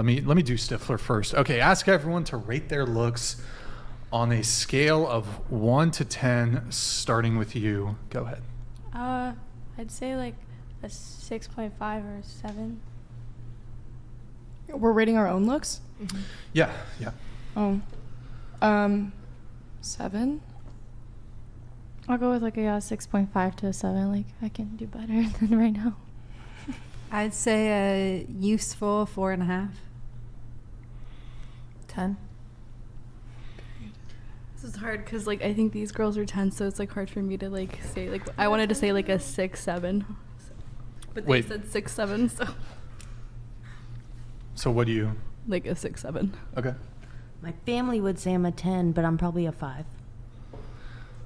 let me do Stifler first. Okay, ask everyone to rate their looks on a scale of 1 to 10, starting with you. Go ahead. I'd say like a 6.5 or 7. We're rating our own looks? Mm-hmm. Yeah. Oh. 7? I'll go with like a 6.5 to a 7. Like I can do better than right now. I'd say a useful 4.5. 10. This is hard because like I think these girls are 10, so it's like hard for me to like say like I wanted to say like a 6, 7, but they Wait. said 6, 7, so So what do you? like a 6, 7. Okay. My family would say I'm a 10, but I'm probably a 5.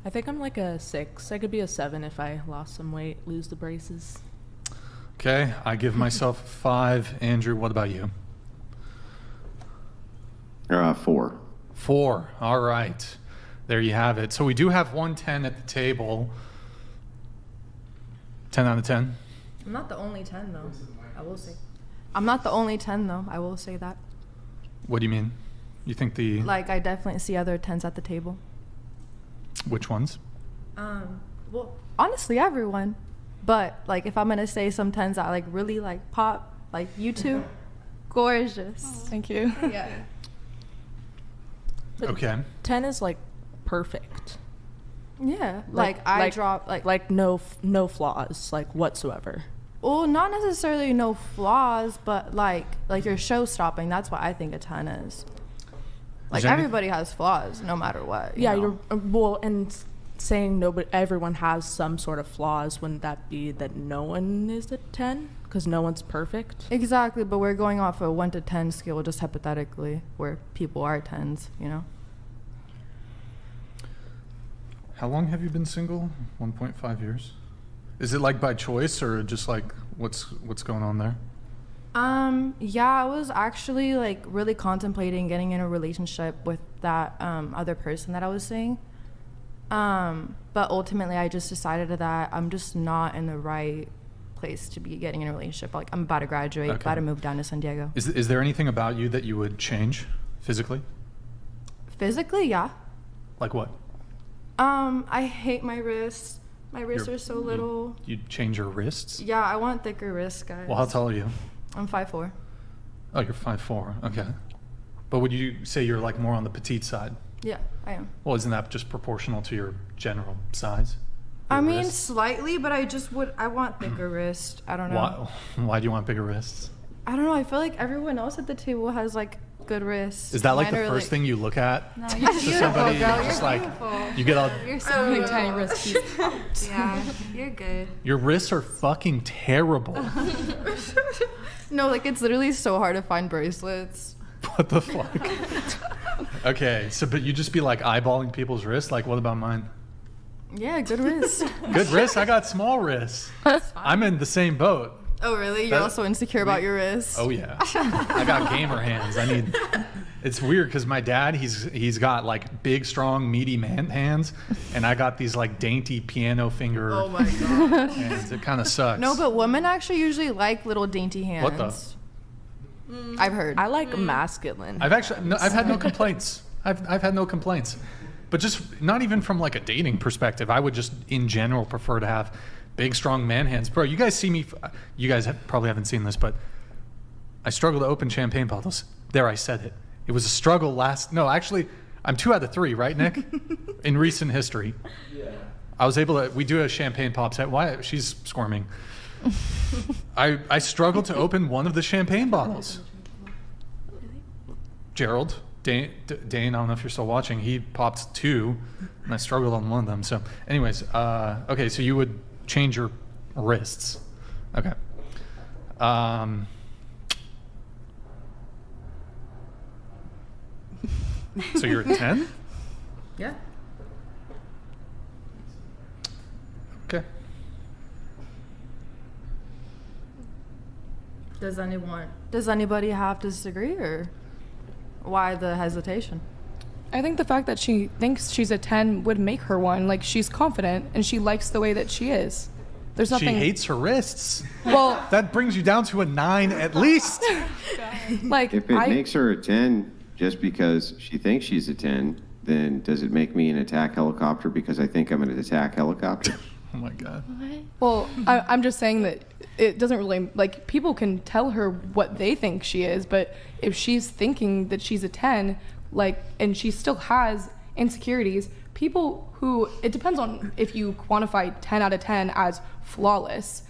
I think I'm like a 6. I could be a 7 if I lost some weight, lose the braces. Okay, I give myself a 5. Andrew, what about you? 4. 4. All right. There you have it. So we do have 110 at the table. 10 out of 10. I'm not the only 10 though. I will say. I'm not the only 10 though. I will say that. What do you mean? You think the Like I definitely see other 10s at the table. which ones? Well, honestly, everyone. But like if I'm gonna say some 10s that like really like pop, like you two, gorgeous. Thank you. Yeah. Okay. 10 is like perfect. Yeah. Like I drop like no flaws like whatsoever. well, not necessarily no flaws, but like you're show stopping. That's what I think a 10 is. Like there any- everybody has flaws, no matter what. Yeah, know? you're well, and saying nobody, everyone has some sort of flaws. Wouldn't that be that no one is a 10 because no one's perfect? Exactly, but we're going off a 1 to 10 scale, just hypothetically, where people are 10s. You know. How long have you been single? 1.5 years. Is it like by choice or just like what's going on there? Yeah, I was actually like really contemplating getting in a relationship with that other person that I was seeing. But ultimately I just decided that I'm just not in the right place to be getting in a relationship. Like I'm about to graduate, Okay. about to move down to San Diego. Is there anything about you that you would change physically? Physically, yeah. Like what? I hate my wrists. My wrists are so little. You'd change your wrists? Yeah, I want thicker wrists, guys. Well, how tall are you? I'm 5'4". Oh, you're 5'4". Okay. But would you say you're like more on the petite side? Yeah, I am. Well, isn't that just proportional to your general size? I Your mean, wrists? slightly, but I want thicker wrists. I don't know. Why do you want bigger wrists? I don't know. I feel like everyone else at the table has like good wrists. Is that like Mine the are, first thing you look at? No, you're to beautiful, somebody, girl. you're You're just like, beautiful. you get all, You're so Really beautiful. tiny wrist piece. Yeah, you're good. your wrists are fucking terrible. No, like it's literally so hard to find bracelets. What the fuck? Okay, so but you just be like eyeballing people's wrists? Like, what about mine? Yeah, good wrists. Good wrists? I got small wrists. I'm in the same boat. Oh, really? You're That- also insecure about your wrists? Oh yeah, I got gamer hands. I need. It's weird because my dad, he's got like big, strong, meaty man hands, and I got these like dainty piano finger Oh my god. hands. It kind of sucks. No, but women actually usually like little dainty hands. What the? I've heard. I like masculine. I've had no complaints. I've had no complaints, but just not even from like a dating perspective. I would just in general prefer to have big, strong man hands. Bro, you guys see me. You guys probably haven't seen this, but I struggle to open champagne bottles. There, I said it. It was a struggle No, actually, I'm 2 out of 3, right, Nick? In recent history. Yeah. I was able to. We do a champagne pop set. Why? She's squirming. I struggled to open one of the champagne bottles. Gerald, Dane, I don't know if you're still watching. He popped 2, and I struggled on one of them. So, anyways, okay. So you would change your wrists. Okay. So you're at 10? Yeah. Okay. Does anybody have to disagree, or why the hesitation? I think the fact that she thinks she's a 10 would make her one. Like, she's confident and she likes the way that she is. There's She nothing. hates her wrists. Well, That brings you down to a 9 at least. like If it I. makes her a 10 just because she thinks she's a 10, then does it make me an attack helicopter because I think I'm an attack helicopter? Oh my God. Well, I'm just saying that it doesn't really, like, people can tell her what they think she is, but if she's thinking that she's a 10, like, and she still has insecurities, people who, it depends on if you quantify 10 out of 10 as flawless.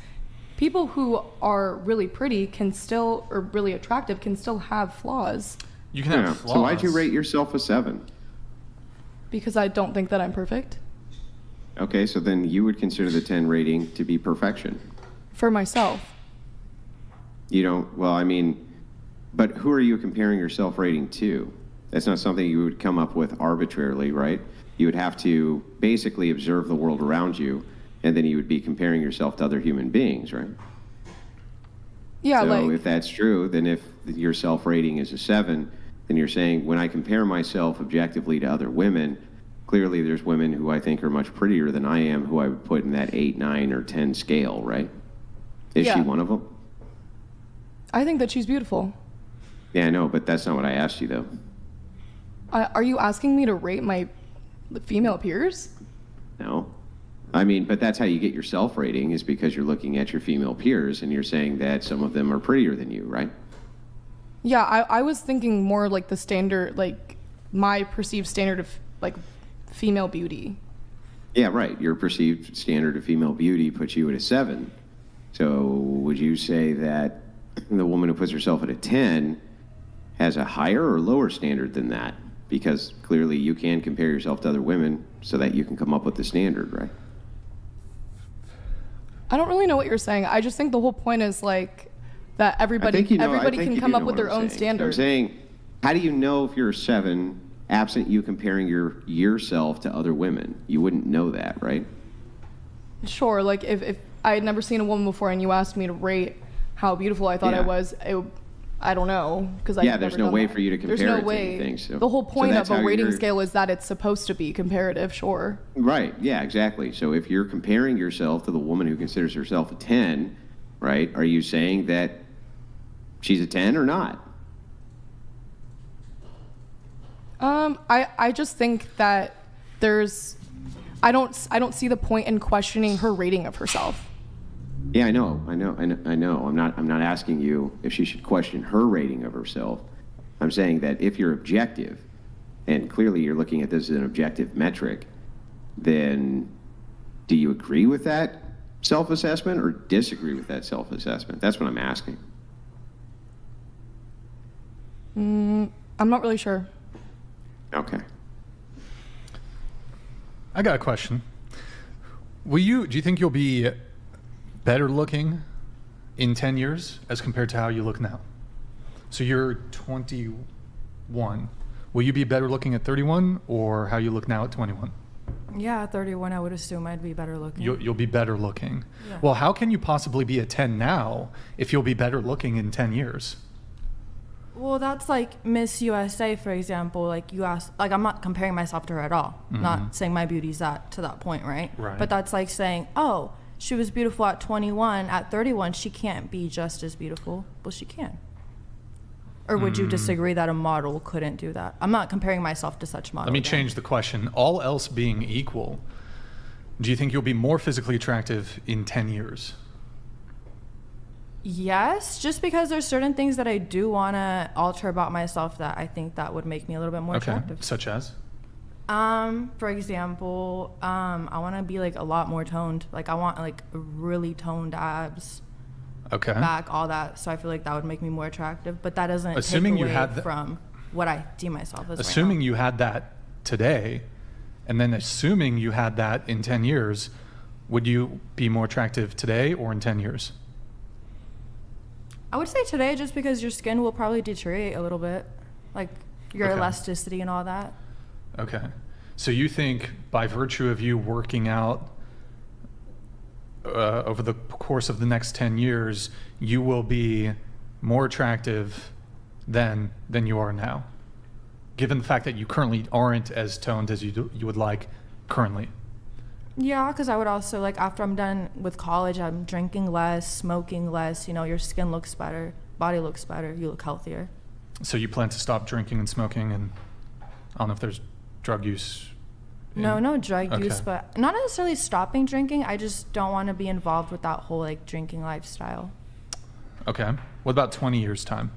People who are really pretty can still, or really attractive, can still have flaws You can have Yeah. flaws. So why'd you rate yourself a 7? because I don't think that I'm perfect Okay, so then you would consider the 10 rating to be perfection. for myself. You don't, well, I mean, but who are you comparing your self rating to? That's not something you would come up with arbitrarily, right? You would have to basically observe the world around you, and then you would be comparing yourself to other human beings, right? Yeah, So like, if that's true, then if your self rating is a 7, then you're saying when I compare myself objectively to other women, clearly there's women who I think are much prettier than I am who I would put in that 8, 9, or 10 scale, right? Is she Yeah. one of them? I think that she's beautiful. Yeah, I know, but that's not what I asked you, though. Are you asking me to rate my female peers? No. I mean, but that's how you get your self rating is because you're looking at your female peers and you're saying that some of them are prettier than you, right? Yeah, I was thinking more like the standard, like my perceived standard of like female beauty. Yeah, right. Your perceived standard of female beauty puts you at a 7. So would you say that the woman who puts herself at a 10 has a higher or lower standard than that? Because clearly you can compare yourself to other women so that you can come up with the standard, right? I don't really know what you're saying. I just think the whole point is like that I everybody think you know, everybody I think can you come do up know with what their I'm own saying. standard. I'm saying, how do you know if you're a 7 absent you comparing yourself to other women? You wouldn't know that, right? Sure, like if I had never seen a woman before and you asked me to rate how beautiful I thought I Yeah. was, I don't know because Yeah, there's no way for you to There's compare no it to way. anything, so- the whole so point that's of a how rating you're- scale is that it's supposed to be comparative. Sure. Right, yeah, exactly. So if you're comparing yourself to the woman who considers herself a 10, right, are you saying that she's a 10 or not? I just think that I don't see the point in questioning her rating of herself. Yeah, I know. I'm not asking you if she should question her rating of herself. I'm saying that if you're objective, and clearly you're looking at this as an objective metric, then do you agree with that self-assessment or disagree with that self-assessment? That's what I'm asking. I'm not really sure. Okay. I got a question. Do you think you'll be better looking in 10 years as compared to how you look now? So you're 21. Will you be better looking at 31 or how you look now at 21? Yeah, at 31, I would assume I'd be better looking. You'll be better looking. Yeah. Well, how can you possibly be a 10 now if you'll be better looking in 10 years? Well, that's like Miss USA, for example. Like you asked, like I'm not comparing myself to her at all. Not saying my beauty's to that point, right? Right. But that's like saying, oh, she was beautiful at 21. At 31, she can't be just as beautiful. Well, she can. Or would you disagree that a model couldn't do that? I'm not comparing myself to such models. Let me change the question. All else being equal, do you think you'll be more physically attractive in 10 years? Yes, just because there's certain things that I do want to alter about myself that I think that would make me a little bit more attractive. Such as? For example, I want to be like a lot more toned. Like I want like really toned abs, Okay. back, all that. So I feel like that would make me more attractive. But that doesn't Assuming take you away had the- from what I deem myself as. Assuming right you had that today, and then assuming you had that in 10 years, would you be more attractive today or in 10 years? now. I would say today, just because your skin will probably deteriorate a little bit, like your Okay. elasticity and all that. Okay. So you think by virtue of you working out over the course of the next 10 years, you will be more attractive than you are now, given the fact that you currently aren't as toned as you would like currently? Yeah, because I would also like after I'm done with college, I'm drinking less, smoking less. You know, your skin looks better, body looks better, you look healthier. So you plan to stop drinking and smoking, and I don't know if there's drug use. No drug use, Okay. but not necessarily stopping drinking. I just don't want to be involved with that whole like drinking lifestyle. Okay. What about 20 years time?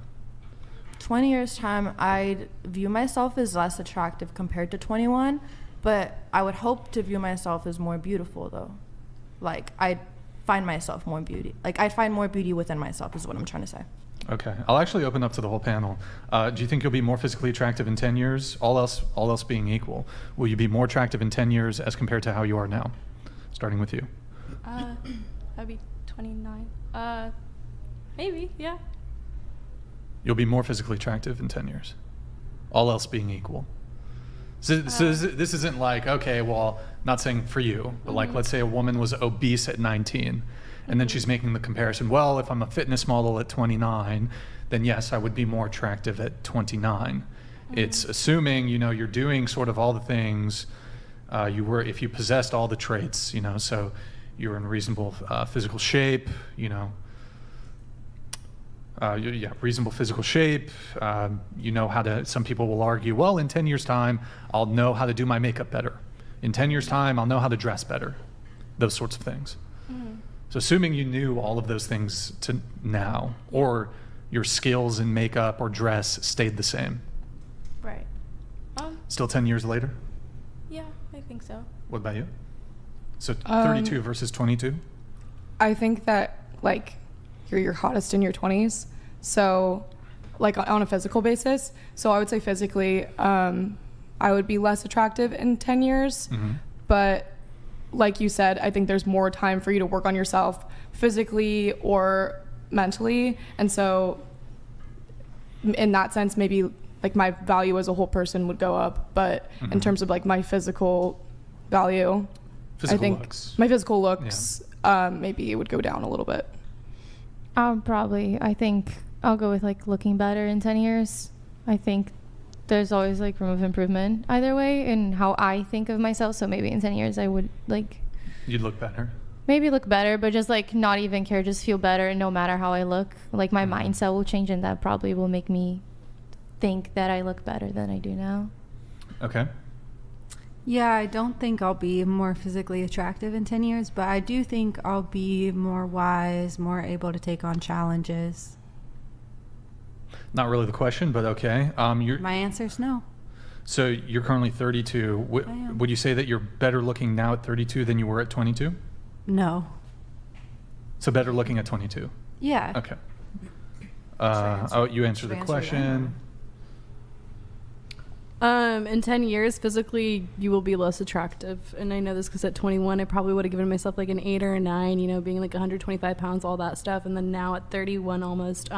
20 years time, I'd view myself as less attractive compared to 21, but I would hope to view myself as more beautiful though. Like I'd find myself more beauty. Like I'd find more beauty within myself is what I'm trying to say. Okay. I'll actually open up to the whole panel. Do you think you'll be more physically attractive in 10 years? All else being equal. Will you be more attractive in 10 years as compared to how you are now? Starting with you. I'd be 29. Maybe, yeah. You'll be more physically attractive in 10 years. All else being equal. So this isn't like, okay, well, not saying for you, but like let's say a woman was obese at 19 and then she's making the comparison, well, if I'm a fitness model at 29, then yes, I would be more attractive at 29. It's assuming, you know, you're doing sort of all the things if you possessed all the traits, you know, so you're in reasonable physical shape, you know, reasonable physical shape. You know how to, some people will argue, well, in 10 years time, I'll know how to do my makeup better. In 10 years time, I'll know how to dress better. Those sorts of things. So assuming you knew all of those things to now, or your skills in makeup or dress stayed the same. Right. Still 10 years later? Yeah, I think so. What about you? So 32 versus 22? I think that like you're your hottest in your 20s. So like on a physical basis. So I would say physically, I would be less attractive in 10 years. But like you said, I think there's more time for you to work on yourself physically or mentally. And so in that sense, maybe like my value as a whole person would go up. But in terms of like my physical value, I think my physical looks, maybe it would go down a little bit. I think I'll go with like looking better in 10 years. I think there's always like room of improvement either way in how I think of myself. So maybe in 10 years I would like. You'd look better. Maybe look better, but just like not even care, just feel better no matter how I look. Like my mindset will change and that probably will make me think that I look better than I do now. Okay. Yeah, I don't think I'll be more physically attractive in 10 years, but I do think I'll be more wise, more able to take on challenges. Not really the question, but okay. My answer's no. So you're currently 32. I am. Would you say that you're better looking now at 32 than you were at 22? No. So better looking at 22. Yeah. Okay. You answered Should the I answer question. In 10 years, physically, you will be less attractive. And I know this because at 21, I probably would have given myself like an 8 or a 9, you know, being like 125 pounds, all that stuff. And then now at 31 almost,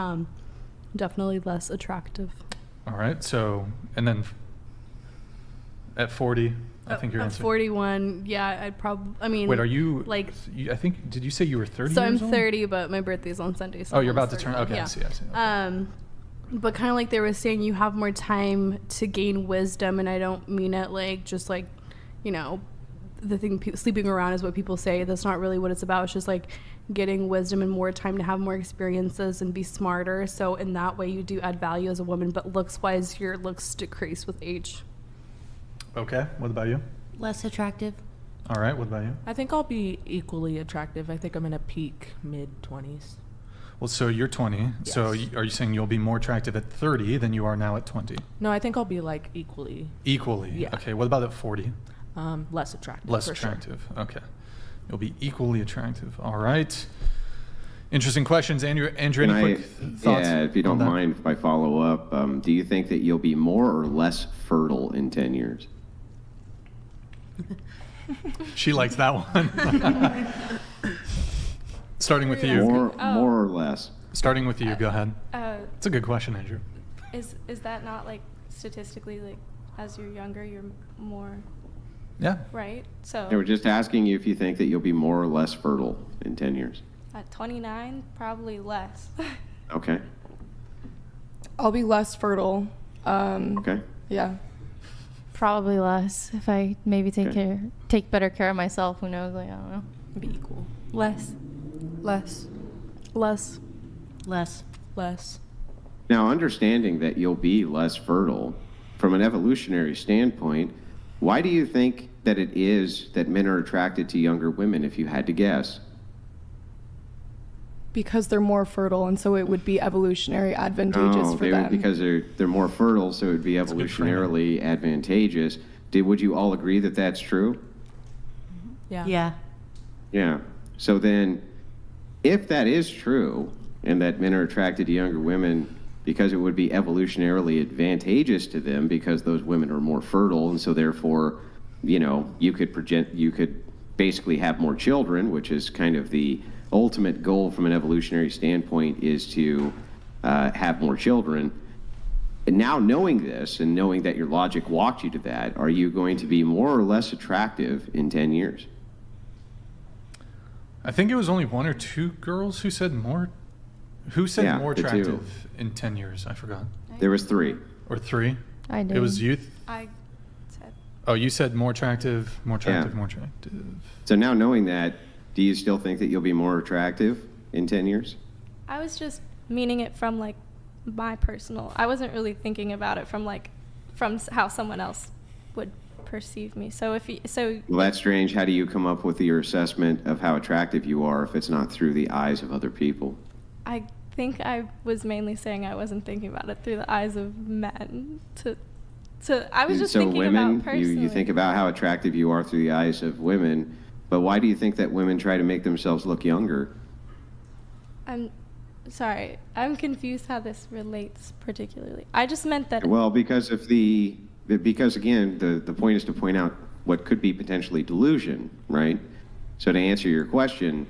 definitely less attractive. All right. So, and then at 40, I think you're At answering. 41, yeah, I'd probably, I mean. Wait, are you, like, I think, did you say you were 30 so I'm years old? 30, but my birthday's on Sunday. So Oh, you're I'm about to turn, 31. okay, Yeah. I see. Okay. But kind of like they were saying, you have more time to gain wisdom, and I don't mean it like just like, you know, the thing sleeping around is what people say. That's not really what it's about. It's just like getting wisdom and more time to have more experiences and be smarter. So in that way, you do add value as a woman. But looks wise, your looks decrease with age. Okay. What about you? Less attractive. All right. What about you? I think I'll be equally attractive. I think I'm in a peak mid-20s. Well, so you're 20. So Yes. are you saying you'll be more attractive at 30 than you are now at 20? No, I think I'll be like equally Equally? Yeah. Okay. What about at 40? less attractive. Less for sure. attractive. Okay. You'll be equally attractive. All right. Interesting questions. Andrew, Can any quick thoughts? Yeah, if you don't on that? mind if I follow up, do you think that you'll be more or less fertile in 10 years? She likes that one. Starting with you. More or less? Starting with you. Go ahead. It's a good question, Andrew. Is that not like statistically like as you're younger you're more Yeah. right? So They were just asking you if you think that you'll be more or less fertile in 10 years. at 29 probably less. Okay. I'll be less fertile. Okay. Yeah. Probably less. If I maybe Okay. take better care of myself, who knows? Like, I don't know. Be equal. Less. Less. Less. Less. Less. Now, understanding that you'll be less fertile, from an evolutionary standpoint, why do you think that it is that men are attracted to younger women, if you had to guess? Because they're more fertile, and so it would be evolutionary advantageous for them. Because they're more fertile, so it would be good framing. evolutionarily advantageous. Would you all agree that that's true? Yeah. Yeah. Yeah. So then, if that is true, and that men are attracted to younger women because it would be evolutionarily advantageous to them because those women are more fertile, and so therefore, you could basically have more children, which is kind of the ultimate goal from an evolutionary standpoint, is to have more children. And now knowing this and knowing that your logic walked you to that, are you going to be more or less attractive in 10 years? I think it was only 1 or 2 girls who said more. Who said Yeah, more the two. attractive in 10 years? I forgot. There was 3. Or 3? I did. It was youth. I said Oh, you said more attractive, more attractive, Yeah. more attractive. So now knowing that, do you still think that you'll be more attractive in 10 years? I was just meaning it from like my personal. I wasn't really thinking about it from how someone else would perceive me. So Well, that's strange. How do you come up with your assessment of how attractive you are if it's not through the eyes of other people? I think I was mainly saying I wasn't thinking about it through the eyes of men. I was just So thinking women, about personally. you think about how attractive you are through the eyes of women, but why do you think that women try to make themselves look younger? I'm sorry. I'm confused how this relates particularly. I just meant that. Well, because again, the point is to point out what could be potentially delusion, right? So to answer your question,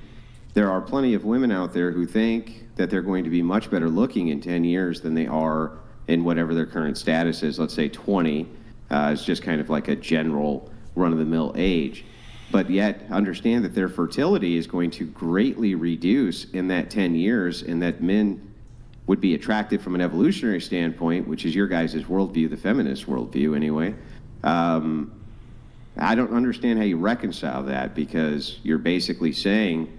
there are plenty of women out there who think that they're going to be much better looking in 10 years than they are in whatever their current status is. Let's say 20 is just kind of like a general run-of-the-mill age. But yet understand that their fertility is going to greatly reduce in that 10 years, and that men would be attractive from an evolutionary standpoint, which is your guys' worldview, the feminist worldview anyway. I don't understand how you reconcile that, because you're basically saying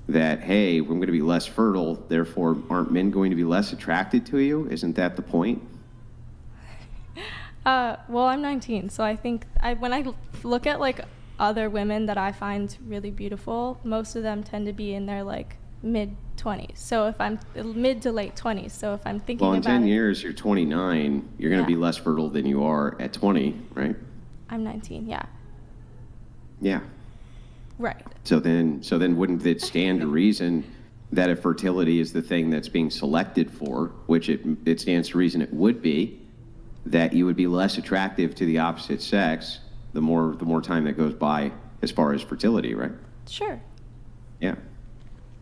that, hey, we're going to be less fertile, therefore aren't men going to be less attracted to you? Isn't that the point? Well, I'm 19, so I think when I look at like other women that I find really beautiful, most of them tend to be in their like mid 20s. So if I'm mid to late 20s, so if I'm thinking Well, in about 10 it, years, you're 29. You're going to Yeah. be less fertile than you are at 20, right? I'm 19. Yeah, Yeah. right. So then wouldn't it stand to reason that if fertility is the thing that's being selected for, which it stands to reason it would be, that you would be less attractive to the opposite sex the more time that goes by as far as fertility, right? Sure. Yeah.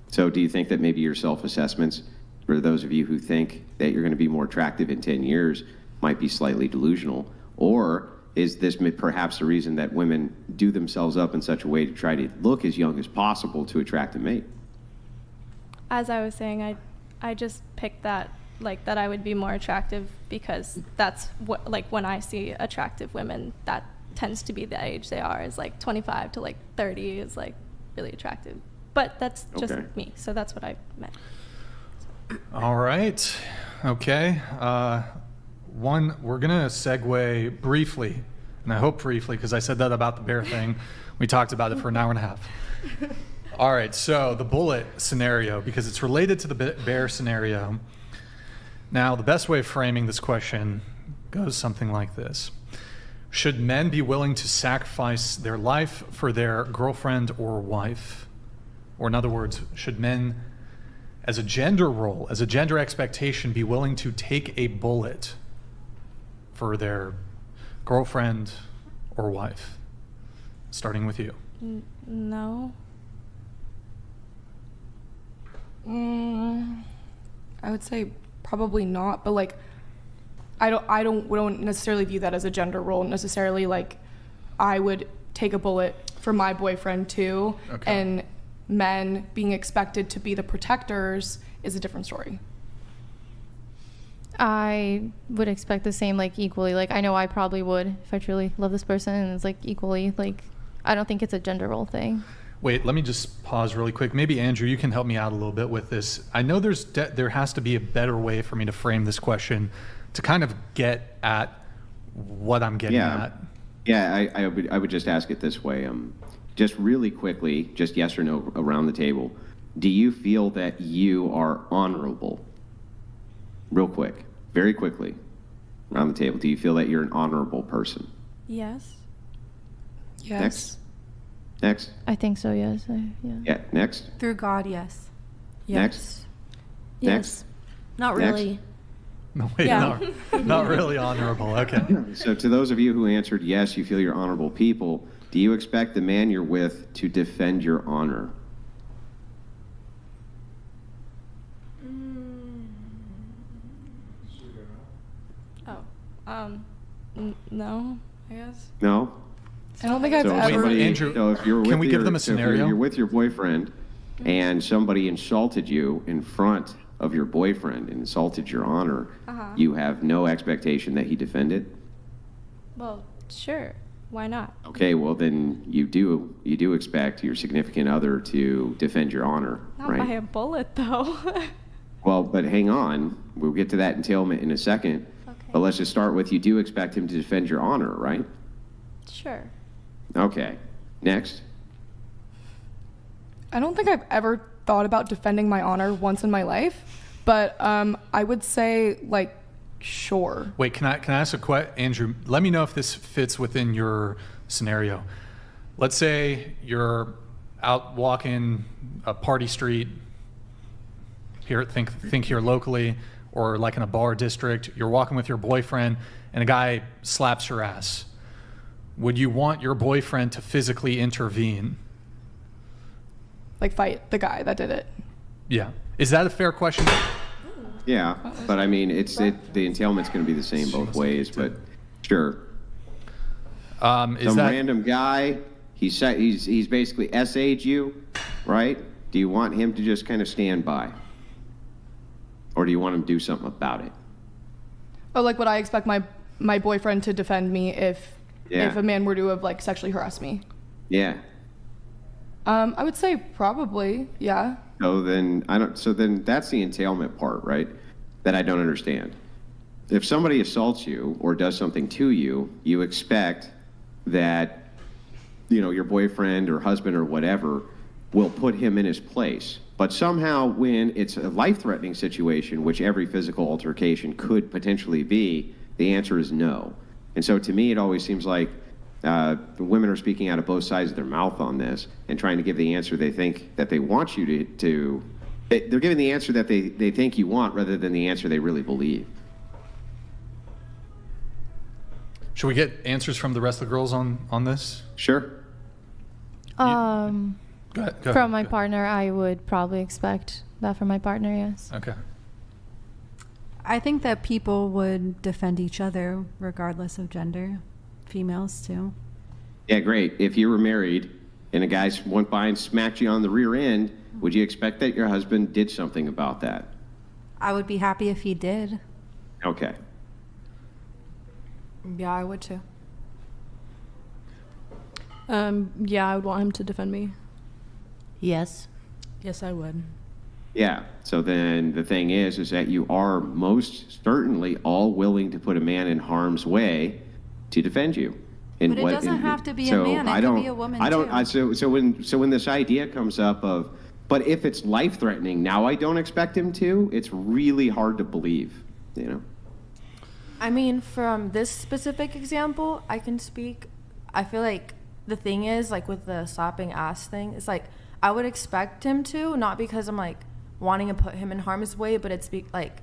So do you think that maybe your self-assessments, for those of you who think that you're going to be more attractive in 10 years, might be slightly delusional? Or is this perhaps the reason that women do themselves up in such a way to try to look as young as possible to attract a mate? As I was saying, I just picked that, like, that I would be more attractive because that's what, like, when I see attractive women, that tends to be the age they are, is like 25 to like 30 is like really attractive. But that's just Okay. me, so that's what I meant. All right. Okay. We're going to segue briefly, and I hope briefly, because I said that about the bear thing. We talked about it for an hour and a half. All right. So the bullet scenario, because it's related to the bear scenario. Now, the best way of framing this question goes something like this. Should men be willing to sacrifice their life for their girlfriend or wife? Or in other words, should men, as a gender role, as a gender expectation, be willing to take a bullet for their girlfriend or wife? Starting with you. No. I would say probably not, but like we don't necessarily view that as a gender role necessarily. Like I would take a bullet for my boyfriend too, Okay. and men being expected to be the protectors is a different story. I would expect the same, like equally. Like I know I probably would if I truly love this person, and it's like equally. Like I don't think it's a gender role thing. Wait, let me just pause really quick. Maybe Andrew, you can help me out a little bit with this. I know there has to be a better way for me to frame this question to kind of get at what I'm getting at. Yeah, I would just ask it this way. Just really quickly, just yes or no around the table. Do you feel that you are honorable? Real quick, very quickly, around the table. Do you feel that you're an honorable person? Yes. Yes. Next. I think so. Yes. Yeah. Yeah, next. Through God, yes. Next. Yes. Next. Not Next. really. No, wait, Yeah. not really honorable. Okay. So to those of you who answered yes, you feel you're honorable people, do you expect the man you're with to defend your honor? No, I guess. No? I don't think I've So ever. somebody, Andrew, so if you're can with we give your- them a so if scenario? you're with your boyfriend and somebody insulted you in front of your boyfriend and insulted your honor, you have no expectation that he defend it? Well, sure. Why not? Okay, well then you do expect your significant other to defend your honor, Not right? by a bullet, though. Well, but hang on. We'll get to that entailment in a second. Okay. But let's just start with you do expect him to defend your honor, right? Sure. Okay. Next. I don't think I've ever thought about defending my honor once in my life, but I would say like sure. Wait, can I ask a question? Andrew, let me know if this fits within your scenario. Let's say you're out walking a party street here, think here locally, or like in a bar district. You're walking with your boyfriend, and a guy slaps your ass. Would you want your boyfriend to physically intervene? Like fight the guy that did it. Yeah. Is that a fair question? Yeah, but I mean, the entailment's going to be the same both ways, but sure. Some random guy, he's basically SA'd you, right? Do you want him to just kind of stand by? Or do you want him to do something about it? Oh, like would I expect my boyfriend to defend me if a man were to have like sexually harassed me? Yeah. I would say probably, yeah. So then that's the entailment part, right? That I don't understand. If somebody assaults you or does something to you, you expect that, your boyfriend or husband or whatever will put him in his place. But somehow when it's a life-threatening situation, which every physical altercation could potentially be, the answer is no. And so to me, it always seems like the women are speaking out of both sides of their mouth on this and trying to give the answer they think that they want you to they're giving the answer that they think you want rather than the answer they really believe. Should we get answers from the rest of the girls on this? Sure. Go ahead. From my partner, I would probably expect that from my partner. Yes. Okay. I think that people would defend each other regardless of gender. Females too. Yeah, great. If you were married and a guy went by and smacked you on the rear end, would you expect that your husband did something about that? I would be happy if he did. Okay. Yeah, I would too. Yeah, I would want him to defend me. Yes. Yes, I would. Yeah. So then the thing is that you are most certainly all willing to put a man in harm's way to defend you. But it doesn't have to be a man. It could be a woman too. So when this idea comes up of, but if it's life threatening, now I don't expect him to. It's really hard to believe. I mean, from this specific example, I can speak. I feel like the thing is, like with the slapping ass thing, it's like I would expect him to, not because I'm like wanting to put him in harm's way, but it's like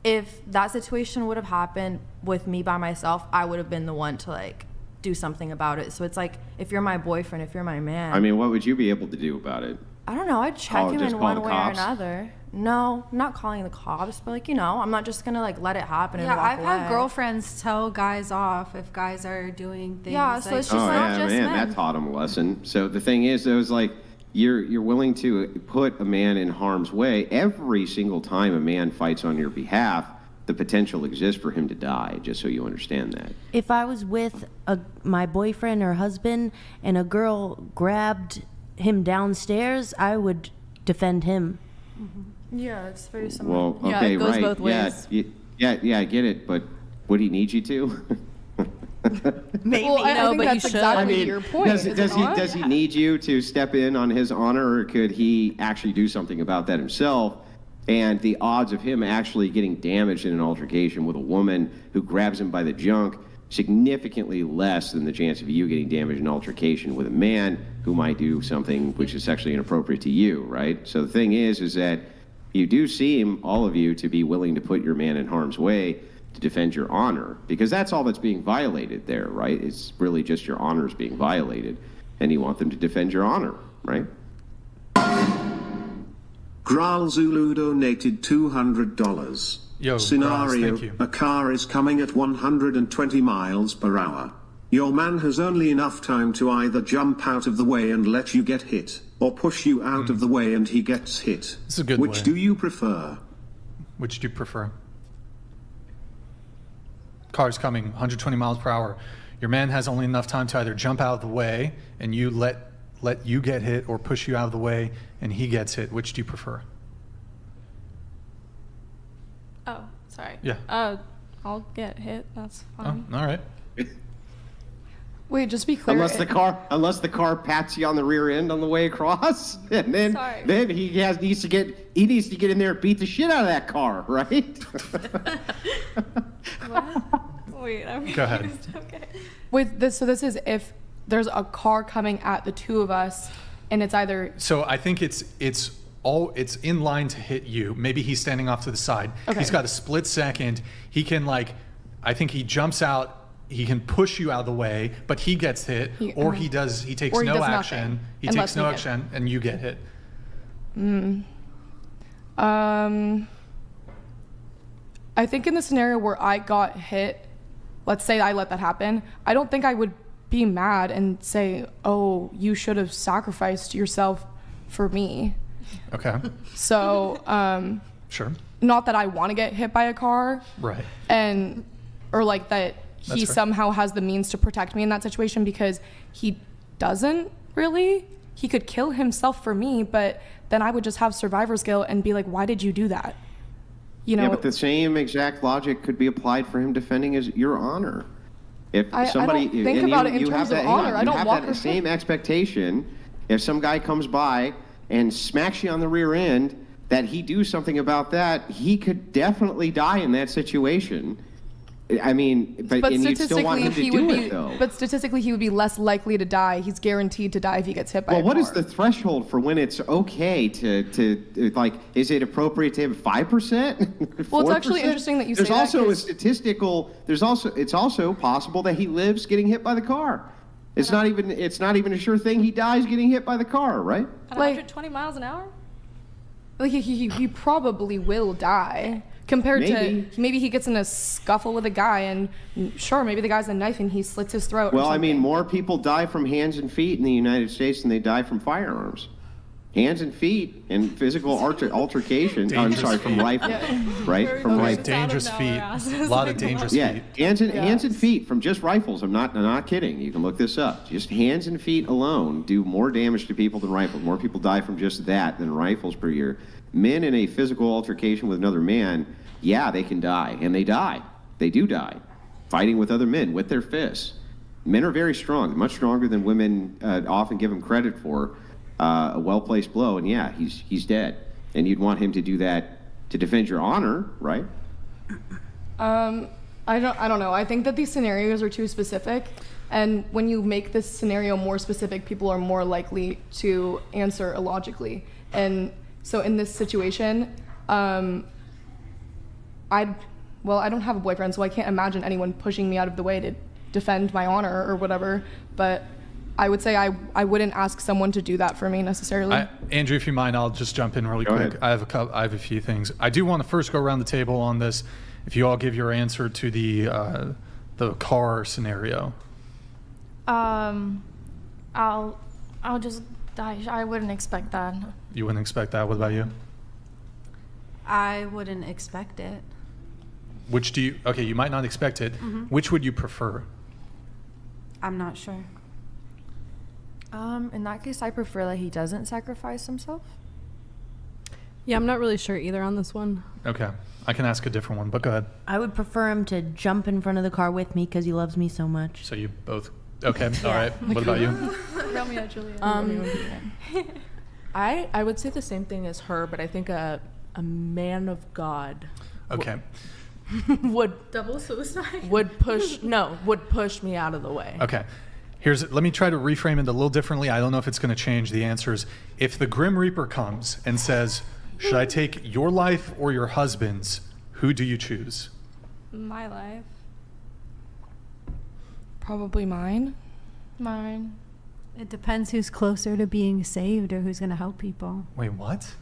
if that situation would have happened with me by myself, I would have been the one to like do something about it. So it's like if you're my boyfriend, if you're my man. I mean, what would you be able to do about it? I don't know. I'd check him just in call one the way cops? or another. No, not calling the cops, but like, I'm not just gonna like let it happen and Yeah, walk I've away. had girlfriends tell guys off if guys are doing things. Yeah, so like, it's just not just men. That taught him a lesson. So the thing is, it was like you're willing to put a man in harm's way every single time a man fights on your behalf. the potential exists for him to die, just so you understand that. If I was with my boyfriend or husband and a girl grabbed him downstairs, I would defend him. Yeah, it's very similar. Well, Yeah, okay, it goes right. both ways. Yeah, I get it, but would he need you to? Maybe. Well, I No, think but that's you should. exactly your point. does is does it he not? does he need you to step in on his honor, or could he actually do something about that himself? And the odds of him actually getting damaged in an altercation with a woman who grabs him by the junk significantly less than the chance of you getting damaged in an altercation with a man who might do something which is sexually inappropriate to you, right? So the thing is that you do seem, all of you, to be willing to put your man in harm's way to defend your honor, because that's all that's being violated there, right? It's really just your honor is being violated, and you want them to defend your honor, right? Graal Zulu donated $200. Yo, Scenario, Graals, thank you. a car is coming at 120 miles per hour. Your man has only enough time to either jump out of the way and let you get hit, or push you out of the way and he gets hit. This is a good Which way. do you prefer? Which do you prefer? Car's coming 120 miles per hour. Your man has only enough time to either jump out of the way and you let you get hit, or push you out of the way and he gets hit. Which do you prefer? Oh, sorry. Yeah. I'll get hit. That's Oh, fine. all right. Wait, just be clear. Unless the car pats you on the rear end on the way across, and then Sorry. he needs to get in there and beat the shit out of that car, right? Wait, I'm Go ahead. confused. Okay. Wait, this is if there's a car coming at the two of us, and it's either So I think it's in line to hit you. Maybe he's standing off to the side. Okay. He's got a split second. He can I think he jumps out. He can push you out of the way, but he gets hit, or he takes or he no does action. nothing, He and takes lets no me get- action, and you get hit. I think in the scenario where I got hit, let's say I let that happen, I don't think I would be mad and say, "Oh, you should have sacrificed yourself for me." Okay. So, Sure. not that I want to get hit by a car, Right. or like that he fair. somehow has the means to protect me in that situation, because he doesn't really. He could kill himself for me, but then I would just have survivor's guilt and be like, "Why did you do that?" You know. Yeah, but the same exact logic could be applied for him defending your honor. If I somebody don't think and about it in you have terms of that, hang on, honor. I you don't have walk that her same expectation. If some guy comes by and smacks you on the rear end, that he do something about that, he could definitely die in that situation. I mean, but and you'd still want him to he would do be. it though. But statistically, he would be less likely to die. He's guaranteed to die if he gets hit by Well, a what car. is the threshold for when it's okay to like? Is it appropriate to have 5%? Well, it's actually 4%? interesting that you say There's that, also a 'cause- statistical. It's also possible that he lives getting hit by the car. It's not even a sure thing he dies getting hit by the car, right? At Like- 120 miles an hour? Like he probably will die. Compared Maybe. to maybe he gets in a scuffle with a guy and sure, maybe the guy's a knife and he slits his throat. Well, or I mean, something. more people die from hands and feet in the United States than they die from firearms. Hands and feet and physical altercation. Oh, I'm Dangerous sorry, from feet. rifle, right? From Okay. rifle. Dangerous Out of feet. nowhere, I was A lot of like, dangerous Yeah, feet. hands and feet from just rifles. I'm not kidding. You can look this up. Just hands and feet alone do more damage to people than rifles. More people die from just that than rifles per year. Men in a physical altercation with another man, yeah, they can die, and they die. They do die, fighting with other men with their fists. Men are very strong, much stronger than women often give them credit for. A well-placed blow, and yeah, he's dead. And you'd want him to do that to defend your honor, right? I don't know. I think that these scenarios are too specific, and when you make this scenario more specific, people are more likely to answer illogically. And so in this situation, I don't have a boyfriend, so I can't imagine anyone pushing me out of the way to defend my honor or whatever. But I would say I wouldn't ask someone to do that for me necessarily. Andrew, if you mind, I'll just jump in really Go quick. ahead. I have a few things. I do want to first go around the table on this. If you all give your answer to the car scenario. I'll just die. I wouldn't expect that. You wouldn't expect that. What about you? I wouldn't expect it. Which do you? Okay, you might not expect it. Which would you prefer? I'm not sure. In that case, I prefer that he doesn't sacrifice himself. Yeah, I'm not really sure either on this one. Okay, I can ask a different one, but go ahead. I would prefer him to jump in front of the car with me because he loves me so much. So you both. Okay, all right. What about you? Romeo and Juliet. I would say the same thing as her, but I think a man of God Okay. would Double suicide. would push me out of the way. Okay. Let me try to reframe it a little differently. I don't know if it's going to change. The answer is, if the Grim Reaper comes and says, should I take your life or your husband's, who do you choose? My life. Probably mine. Mine. It depends who's closer to being saved or who's going to help people. Wait, what?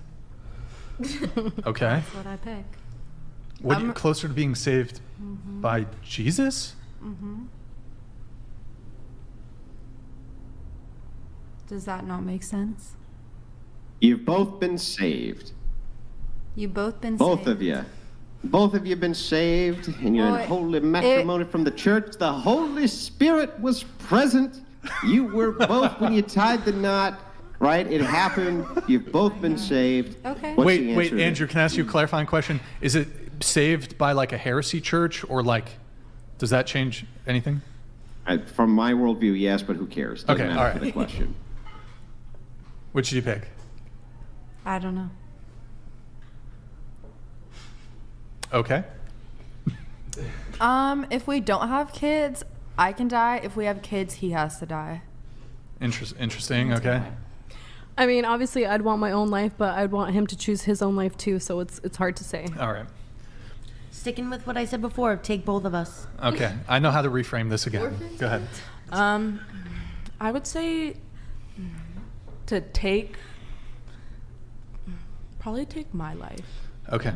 Okay. That's what I pick. What, you closer to being saved by Jesus? Does that not make sense? You've both been saved. You've both been Both saved. of you. Both of you been saved, and you're Well, in holy matrimony from the church. The Holy Spirit was present. You were both when you tied the knot, right? It happened. You've both been saved. Okay. What's Wait, the answer then? Andrew, can I ask you a clarifying question? Is it saved by like a heresy church, or like, does that change anything? From my worldview, yes, but who cares? Doesn't Okay, matter all for right. the question. Which did you pick? I don't know. Okay. If we don't have kids, I can die. If we have kids, he has to die. Interesting. Okay. I mean, obviously, I'd want my own life, but I'd want him to choose his own life too. So it's hard to say. All right. Sticking with what I said before, take both of us. Okay. I know how to reframe this again. Go ahead. I would say to probably take my life. Okay.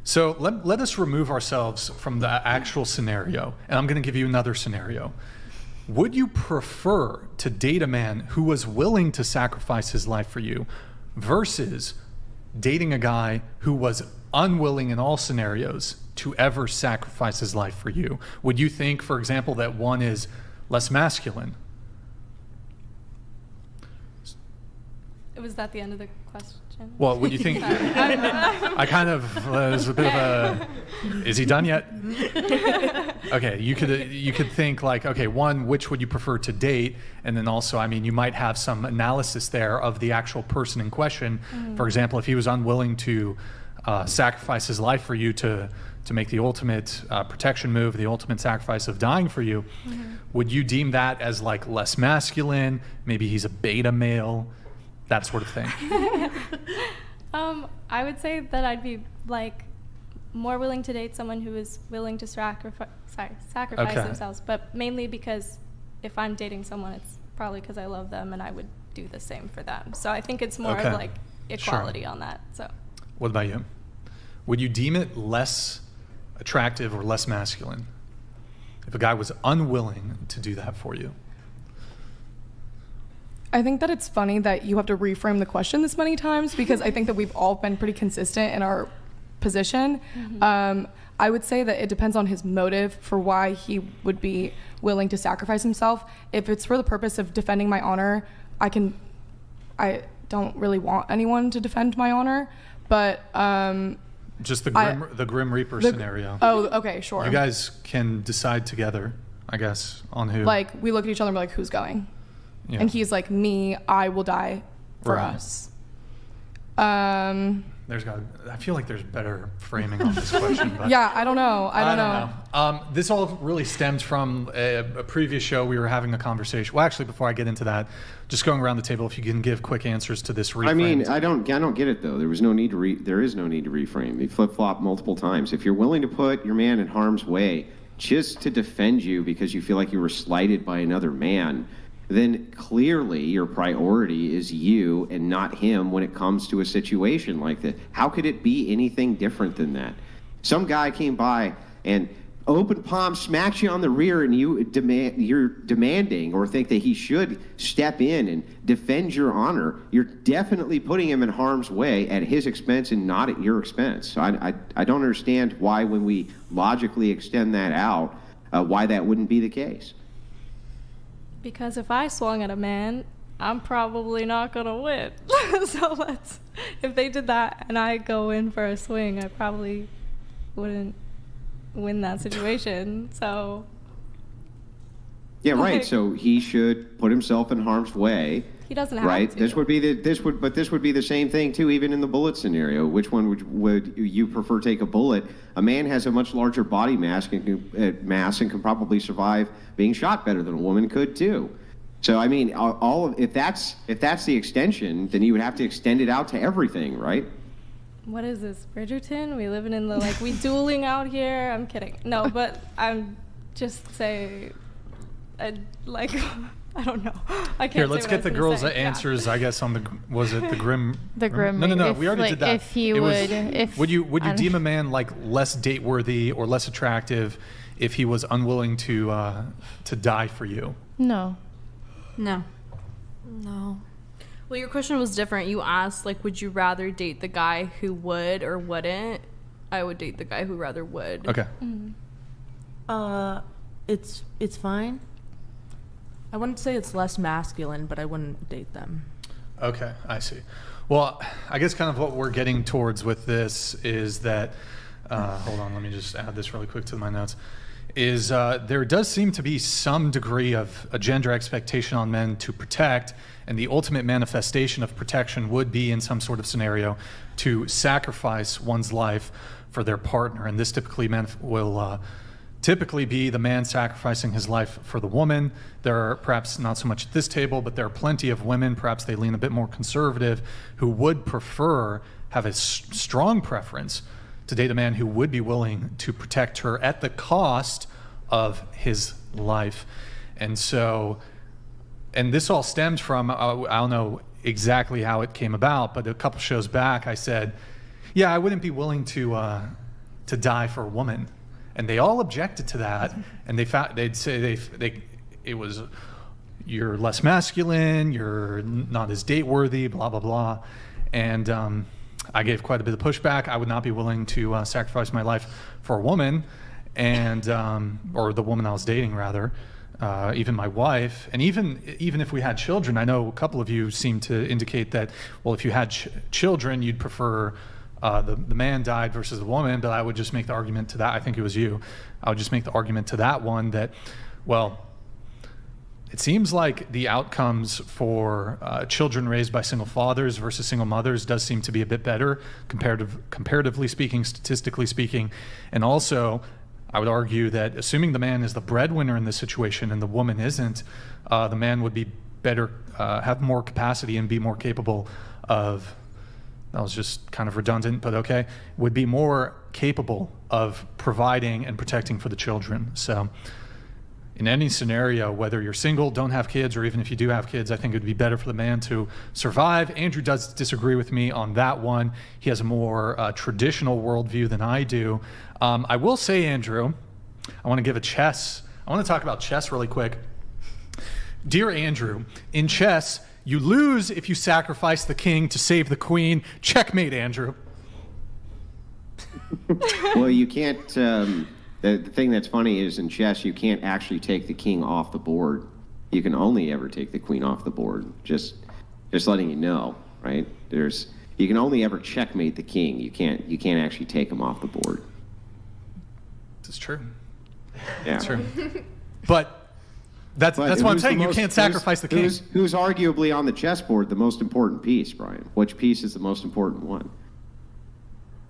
So let us remove ourselves from the actual scenario, and I'm going to give you another scenario. Would you prefer to date a man who was willing to sacrifice his life for you versus dating a guy who was unwilling in all scenarios to ever sacrifice his life for you? Would you think, for example, that one is less masculine? Was that the end of the question? Well, would you think? I kind of there's a bit of a. Is he done yet? Okay, you could think like, okay, one, which would you prefer to date, and then also, I mean, you might have some analysis there of the actual person in question. For example, if he was unwilling to sacrifice his life for you to make the ultimate protection move, the ultimate sacrifice of dying for you, would you deem that as like less masculine? Maybe he's a beta male. That sort of thing. I would say that I'd be like more willing to date someone who is willing to sacrifice Okay. themselves, but mainly because if I'm dating someone, it's probably because I love them and I would do the same for them. So I think it's more Okay. of like equality on that. So What about you? Would you deem it less attractive or less masculine if a guy was unwilling to do that for you? I think that it's funny that you have to reframe the question this many times because I think that we've all been pretty consistent in our position. I would say that it depends on his motive for why he would be willing to sacrifice himself. If it's for the purpose of defending my honor, I don't really want anyone to defend my honor, but Just the Grim Reaper scenario. Oh, okay, sure. You guys can decide together, I guess, on who. Like we look at each other and we're like, who's going? Yeah. And he's like, me, I will die for Right. us. I feel like there's better framing on this question. But Yeah, I don't know. I don't know. This all really stems from a previous show. We were having a conversation. Well, actually, before I get into that, just going around the table, if you can give quick answers to this reframe. I mean, I don't get it though. There is no need to reframe. You flip flop multiple times. If you're willing to put your man in harm's way just to defend you because you feel like you were slighted by another man, then clearly your priority is you and not him when it comes to a situation like this. How could it be anything different than that? Some guy came by and open palm smacks you on the rear and you're demanding or think that he should step in and defend your honor, you're definitely putting him in harm's way at his expense and not at your expense. So I don't understand why, when we logically extend that out, why that wouldn't be the case. Because if I swung at a man, I'm probably not gonna win. So if they did that and I go in for a swing, I probably wouldn't win that situation. So yeah, right. So he should put himself in harm's way. He doesn't have right? to. This would be the same thing too, even in the bullet scenario. Which one would you prefer take a bullet? A man has a much larger body mass and can probably survive being shot better than a woman could too. So I mean, if that's the extension, then you would have to extend it out to everything, right? What is this, Bridgerton? We living in the we dueling out here? I'm kidding. No, but I'm just saying, I don't know. I can't. Here, let's get the girls' answers. I guess on the Grimm? The Grimm. No. We already did that. If he would you deem a man less date worthy or less attractive if he was unwilling to die for you? No. No. Well, your question was different. You asked, would you rather date the guy who would or wouldn't? I would date the guy who rather would. Okay. It's fine. I wouldn't say it's less masculine, but I wouldn't date them. Okay, I see. Well, I guess kind of what we're getting towards with this is that, hold on, let me just add this really quick to my notes, is there does seem to be some degree of a gender expectation on men to protect, and the ultimate manifestation of protection would be, in some sort of scenario, to sacrifice one's life for their partner. And this typically will typically be the man sacrificing his life for the woman. There are, perhaps not so much at this table, but there are plenty of women, perhaps they lean a bit more conservative, who would have a strong preference to date a man who would be willing to protect her at the cost of his life. And so, and this all stemmed from, I don't know exactly how it came about, but a couple shows back I said, yeah, I wouldn't be willing to die for a woman. And they all objected to that, and they'd say it was, you're less masculine, you're not as date worthy, blah blah blah, and I gave quite a bit of pushback. I would not be willing to sacrifice my life for a woman, and or the woman I was dating rather, even my wife, and even if we had children. I know a couple of you seem to indicate that, well, if you had children, you'd prefer the man died versus the woman, but I would just make the argument to that. I think it was you. I would just make the argument to that one that, well, it seems like the outcomes for children raised by single fathers versus single mothers does seem to be a bit better, comparatively speaking, statistically speaking. And also, I would argue that assuming the man is the breadwinner in this situation and the woman isn't, the man would be better, have more capacity and be more capable of, that was just kind of redundant, but okay, would be more capable of providing and protecting for the children. So in any scenario, whether you're single, don't have kids, or even if you do have kids, I think it would be better for the man to survive. Andrew does disagree with me on that one. He has a more traditional worldview than I do. I will say, Andrew, I want to talk about chess really quick. Dear Andrew, in chess, you lose if you sacrifice the king to save the queen. Checkmate, Andrew. Well, you can't. The thing that's funny is in chess, you can't actually take the king off the board. You can only ever take the queen off the board. Just letting you know, right? You can only ever checkmate the king. You can't actually take him off the board. This is true. Yeah. That's true. But that's what I'm saying. You can't sacrifice the king. Who's arguably on the chessboard the most important piece, Brian? Which piece is the most important one?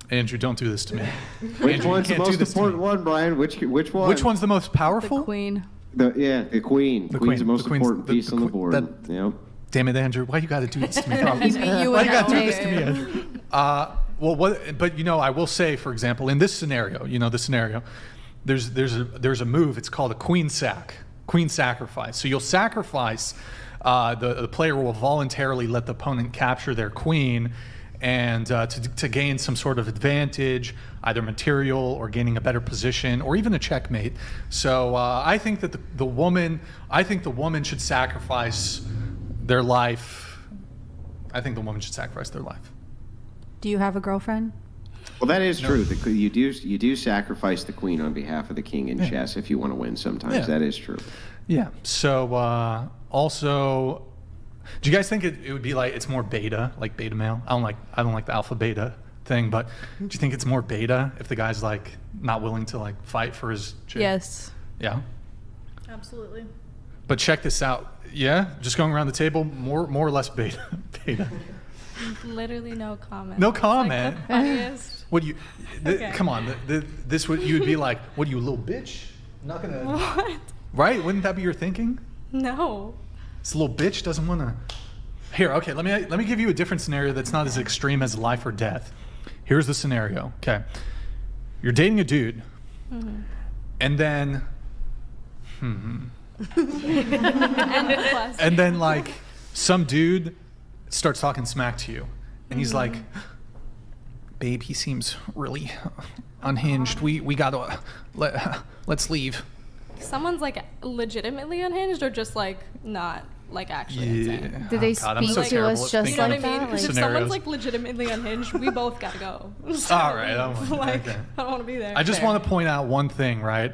Andrew, don't do this to me. Which one's the most important one, Brian? Which one? Which one's the most powerful? The queen. The queen. The queen's the most important piece on the board. Yep. Damn it, Andrew! Why you got to do this to me? He beat you Why in you got to do LA. this to me, Andrew? But I will say, for example, in this scenario, there's a move. It's called a queen sacrifice. So you'll sacrifice. The player will voluntarily let the opponent capture their queen, and to gain some sort of advantage, either material or gaining a better position or even a checkmate. So I think that the woman should sacrifice their life. I think the woman should sacrifice their life. Do you have a girlfriend? Well, that is true. You do sacrifice the queen on behalf of the king in chess if you want to win. Sometimes that is true. Yeah. So also, do you guys think it would be like it's more beta, like beta male? I don't like the alpha beta thing, but do you think it's more beta if the guy's like not willing to like fight for his chick? Yes. Yeah. Absolutely. But check this out. Yeah, just going around the table, more or less beta. Literally no comment. No comment. Like the funniest. What do you? Okay. Come on. This would you would be like? What are you, a little bitch? Not gonna. What? Right? Wouldn't that be your thinking? No. This little bitch doesn't want to. Here, okay. Let me give you a different scenario that's not as extreme as life or death. Here's the scenario. Okay, you're dating a dude, and then, and then like some dude starts talking smack to you, and he's like, "Babe, he seems really unhinged. We gotta let's leave." Someone's like legitimately unhinged or just like not like actually insane? Did they God, I'm speak so to terrible us at just You know thinking what I like mean? that? Because if scenarios. someone's like legitimately unhinged, we both gotta go. So, All right. like, Okay. I don't want to be there. I just want to point out one thing, right?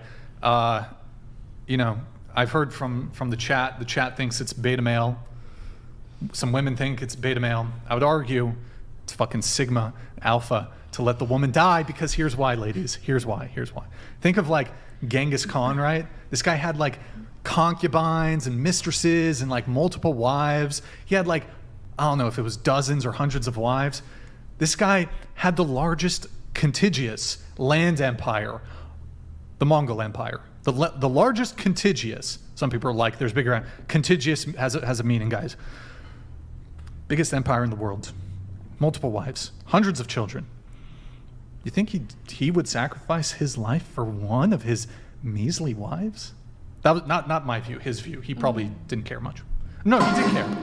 You know, I've heard from the chat. The chat thinks it's beta male. Some women think it's beta male. I would argue it's fucking sigma alpha to let the woman die, because here's why, ladies. Here's why. Think of like Genghis Khan, right? This guy had like concubines and mistresses and like multiple wives. He had like, I don't know if it was dozens or hundreds of wives. This guy had the largest contiguous land empire, the Mongol Empire. The largest contiguous. Some people are like, there's bigger. Contiguous has a meaning, guys. Biggest empire in the world. Multiple wives. Hundreds of children. You think he would sacrifice his life for one of his measly wives? That was not my view, his view. He probably didn't care much. No, he did care.